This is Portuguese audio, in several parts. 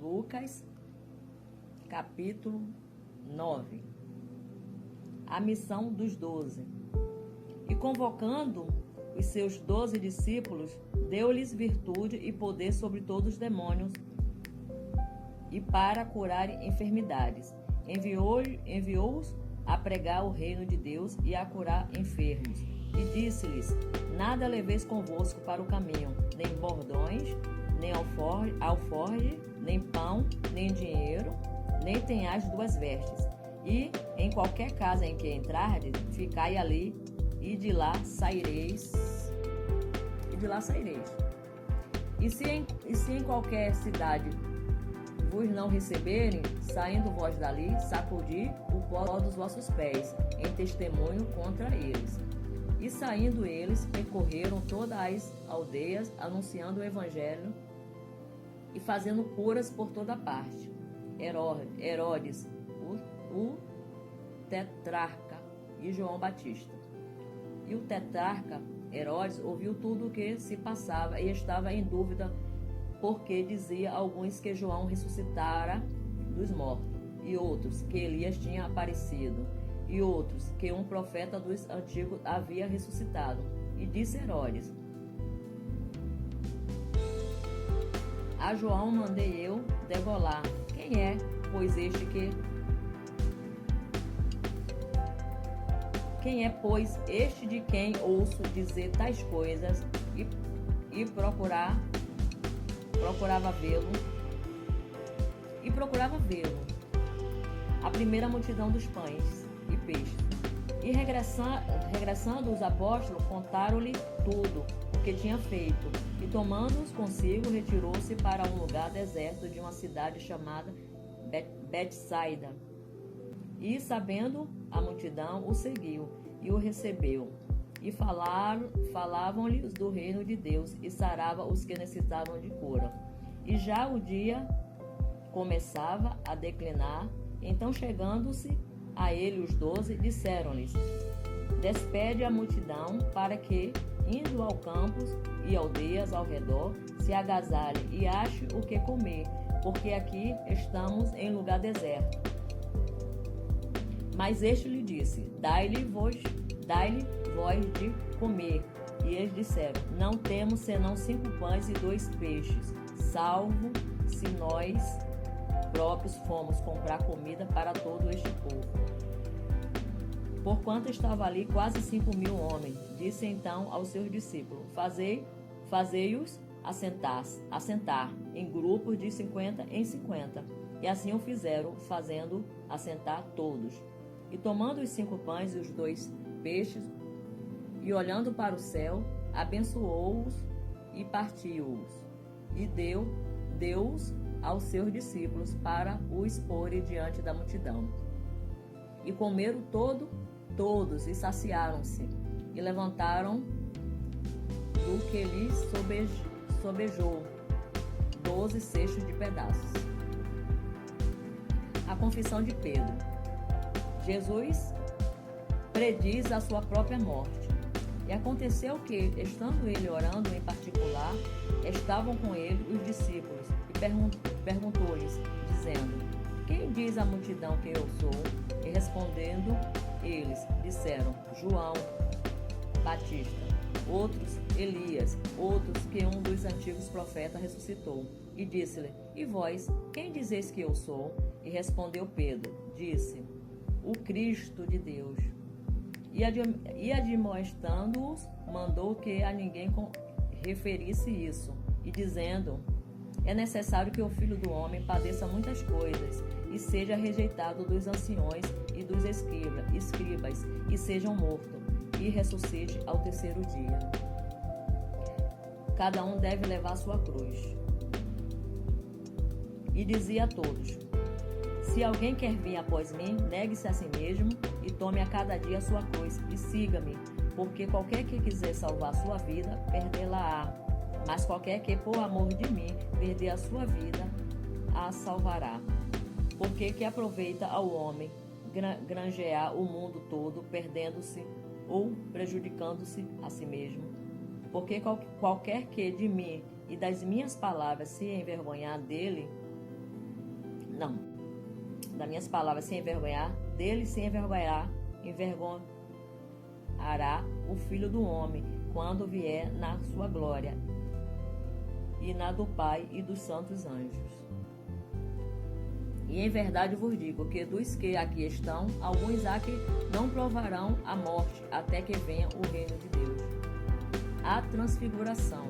Lucas, capítulo 9. A missão dos 12. E convocando os seus 12 discípulos, deu-lhes virtude e poder sobre todos os demônios e para curar enfermidades. Enviou-os a pregar o reino de Deus e a curar enfermos. E disse-lhes: nada leveis convosco para o caminho, nem bordões, nem alforje, nem pão, nem dinheiro, nem tenhais 2 vestes. E em qualquer casa em que entrardes, ficai ali, e de lá saireis. E se em qualquer cidade vos não receberem, saindo vós dali, sacudi o pó dos vossos pés, em testemunho contra eles. E saindo eles, percorreram todas as aldeias, anunciando o evangelho e fazendo curas por toda parte. Herodes, o tetrarca, e João Batista. E o tetrarca Herodes ouviu tudo o que se passava e estava em dúvida, porque dizia alguns que João ressuscitara dos mortos, e outros que Elias tinha aparecido, e outros que um profeta dos antigos havia ressuscitado. E disse Herodes: a João mandei eu degolar. Quem é, pois, este de quem ouço dizer tais coisas? E procurava vê-lo. A primeira multidão dos pães e peixes. E regressando os apóstolos, contaram-lhe tudo o que tinha feito. E tomando-os consigo, retirou-se para um lugar deserto de uma cidade chamada Betsaida. E, sabendo a multidão, o seguiu e o recebeu. E falavam-lhe do reino de Deus, e sarava os que necessitavam de cura. E já o dia começava a declinar. Então, chegando-se a ele os 12, disseram-lhes: despede a multidão, para que, indo ao campos e aldeias ao redor, se agasalhe e ache o que comer, porque aqui estamos em lugar deserto. Mas este lhe disse: dai-lhe vós de comer. E eles disseram: não temos senão 5 pães e 2 peixes, salvo se nós próprios fomos comprar comida para todo este povo. Porquanto estava ali quase 5.000 homens. Disse então aos seus discípulos: fazei-os assentar em grupos de 50 em 50. E assim o fizeram, fazendo assentar todos. E tomando os 5 pães e os 2 peixes, e olhando para o céu, abençoou-os e partiu-os, e deu-os aos seus discípulos para o exporem diante da multidão. E comeram todos, e saciaram-se, e levantaram do que lhes sobejou 12 cestos de pedaços. A confissão de Pedro. Jesus prediz a sua própria morte. E aconteceu que, estando ele orando em particular, estavam com ele os discípulos, e perguntou-lhes, dizendo: quem diz a multidão que eu sou? E respondendo eles, disseram: João Batista, outros Elias, outros que um dos antigos profetas ressuscitou. E disse-lhe: e vós, quem dizeis que eu sou? E respondeu Pedro, disse: o Cristo de Deus. E admoestando-os, mandou que a ninguém referisse isso, e dizendo: é necessário que o Filho do Homem padeça muitas coisas, e seja rejeitado dos anciões e dos escribas, e seja morto, e ressuscite ao 3º dia. Cada um deve levar sua cruz. E dizia a todos: se alguém quer vir após mim, negue-se a si mesmo e tome a cada dia a sua cruz e siga-me, porque qualquer que quiser salvar sua vida, perdê-la-á. Mas qualquer que, por amor de mim, perder a sua vida, a salvará. Porque que aproveita ao homem granjear o mundo todo, perdendo-se ou prejudicando-se a si mesmo? Porque qualquer que de mim e das minhas palavras se envergonhar dele, não, das minhas palavras se envergonhar, dele se envergonhará o Filho do Homem, quando vier na sua glória, e na do Pai e dos santos anjos. E em verdade vos digo que dos que aqui estão, alguns há que não provarão a morte, até que venha o reino de Deus. A transfiguração.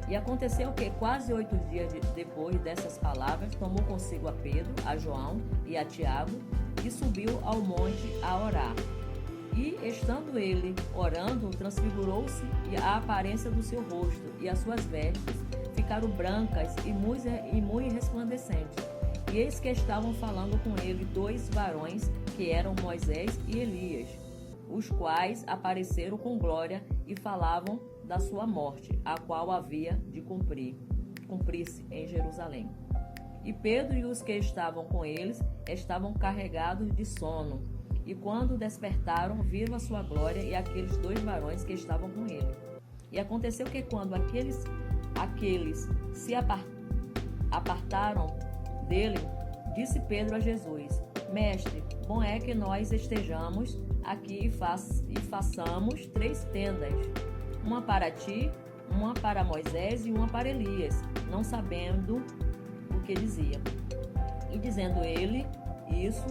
E aconteceu que, quase 8 dias depois dessas palavras, tomou consigo a Pedro, a João e a Tiago, e subiu ao monte a orar. E, estando ele orando, transfigurou-se a aparência do seu rosto, e as suas vestes ficaram brancas e muito resplandecentes. E eis que estavam falando com ele 2 varões, que eram Moisés e Elias, os quais apareceram com glória e falavam da sua morte, a qual havia de cumprir-se em Jerusalém. E Pedro e os que estavam com eles estavam carregados de sono, e quando despertaram, viram a sua glória e aqueles 2 varões que estavam com ele. E aconteceu que quando aqueles se apartaram dele, disse Pedro a Jesus: Mestre, bom é que nós estejamos aqui e façamos 3 tendas, uma para ti, uma para Moisés e uma para Elias, não sabendo o que dizia. E dizendo ele isso,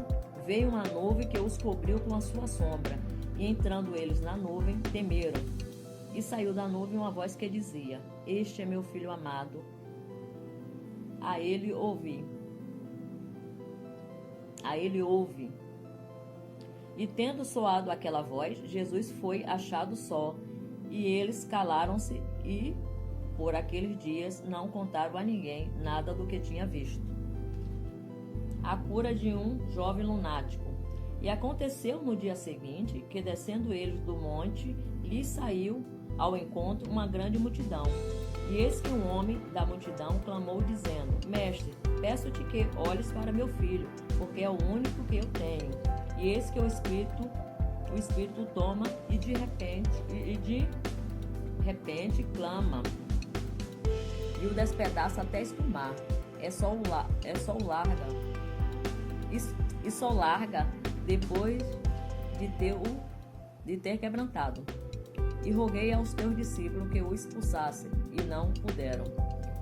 veio uma nuvem que os cobriu com a sua sombra, e entrando eles na nuvem, temeram. E saiu da nuvem uma voz que dizia: Este é meu filho amado, a ele ouve. E tendo soado aquela voz, Jesus foi achado só, e eles calaram-se e, por aqueles dias, não contaram a ninguém nada do que tinha visto. A cura de um jovem lunático. E aconteceu no dia seguinte que, descendo eles do monte, lhes saiu ao encontro uma grande multidão. E eis que um homem da multidão clamou, dizendo: Mestre, peço-te que olhes para meu filho, porque é o único que eu tenho. E eis que o Espírito toma e de repente clama e o despedaça até espumar. Só larga depois de ter quebrantado. E roguei aos teus discípulos que o expulsassem, e não puderam.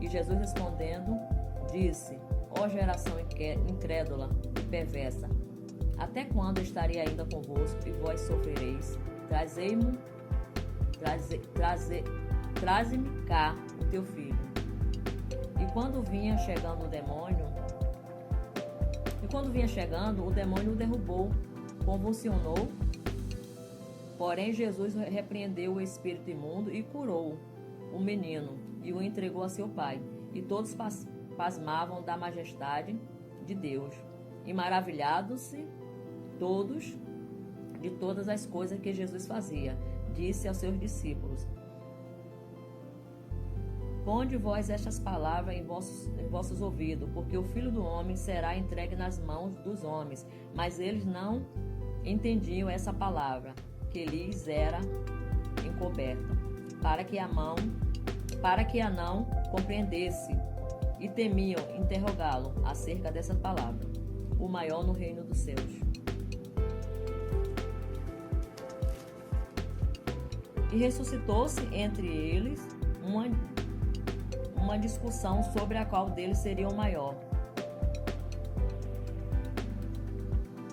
E Jesus respondendo, disse: Ó geração incrédula e perversa, até quando estarei ainda convosco e vós sofrereis? Traze-me cá o teu filho. E quando vinha chegando, o demônio o derrubou, convulsionou. Porém, Jesus repreendeu o espírito imundo e curou o menino e o entregou a seu pai. E todos pasmavam da majestade de Deus. E maravilhados-se todos de todas as coisas que Jesus fazia. Disse aos seus discípulos: Ponde vós estas palavras em vossos ouvidos, porque o Filho do Homem será entregue nas mãos dos homens. Mas eles não entendiam essa palavra, que lhes era encoberta, para que a não compreendesse, e temiam interrogá-lo acerca dessa palavra. O maior no reino dos céus. E ressuscitou-se entre eles uma discussão sobre a qual deles seria o maior.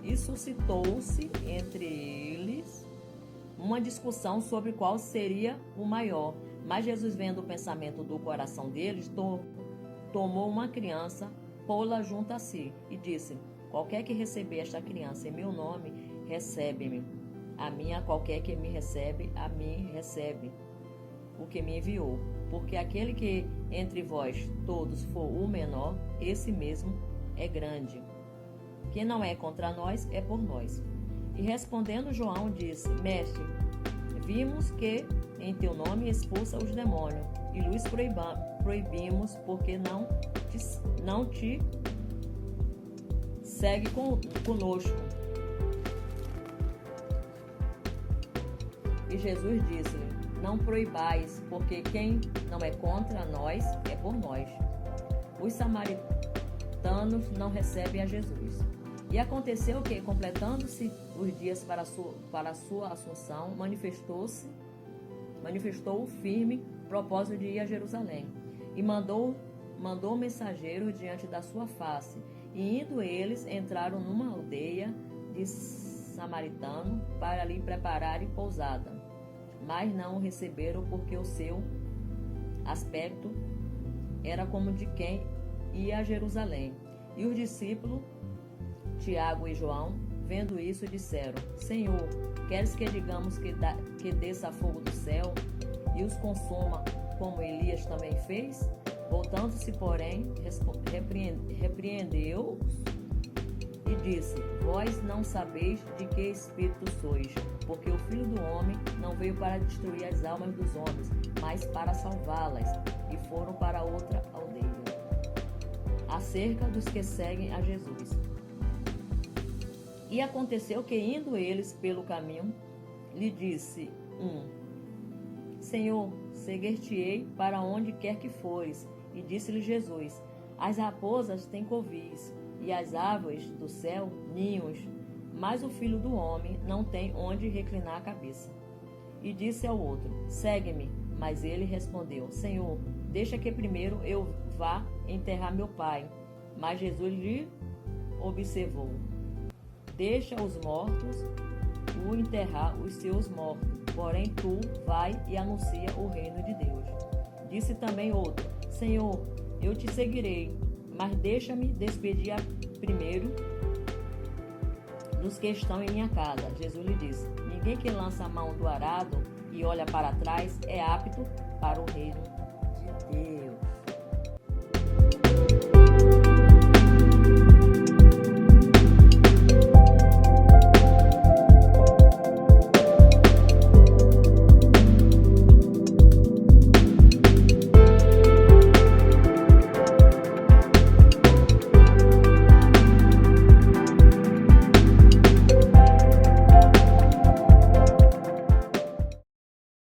E suscitou-se entre eles uma discussão sobre qual seria o maior. Mas Jesus, vendo o pensamento do coração deles, tomou uma criança, pô-la junto a si, e disse: Qualquer que receber esta criança em meu nome, recebe-me. A mim, a qualquer que me recebe, a mim recebe o que me enviou. Porque aquele que entre vós todos for o menor, esse mesmo é grande. Quem não é contra nós, é por nós. E respondendo João, disse: Mestre, vimos que em teu nome expulsa os demônios, e lhes proibimos, porque não te segue conosco. E Jesus disse-lhe: Não proibais, porque quem não é contra nós é por nós. samaritanos não recebem a Jesus. E aconteceu que, completando-se os dias para a sua assunção, manifestou o firme propósito de ir a Jerusalém. E mandou mensageiros diante da sua face. E indo eles, entraram numa aldeia de samaritano para lhe prepararem pousada. Mas não o receberam, porque o seu aspecto era como de quem ia a Jerusalém. E os discípulos, Tiago e João, vendo isso, disseram: Senhor, queres que digamos que desça fogo do céu e os consuma, como Elias também fez? Voltando-se, porém, repreendeu-os e disse: Vós não sabeis de que espírito sois, porque o Filho do Homem não veio para destruir as almas dos homens, mas para salvá-las. E foram para outra aldeia. Acerca dos que seguem a Jesus. E aconteceu que, indo eles pelo caminho, lhe disse Senhor, seguir-te-ei para onde quer que fores. E disse-lhe Jesus: As raposas têm covis, e as aves do céu ninhos, mas o Filho do Homem não tem onde reclinar a cabeça. E disse ao outro: Segue-me. Mas ele respondeu: Senhor, deixa que primeiro eu vá enterrar meu pai. Mas Jesus lhe observou: Deixa os mortos o enterrar os seus mortos, porém tu vai e anuncia o reino de Deus. Disse também outro: Senhor, eu te seguirei, mas deixa-me despedir primeiro dos que estão em minha casa. Jesus lhe disse: Ninguém que lança a mão do arado e olha para trás é apto para o reino de Deus.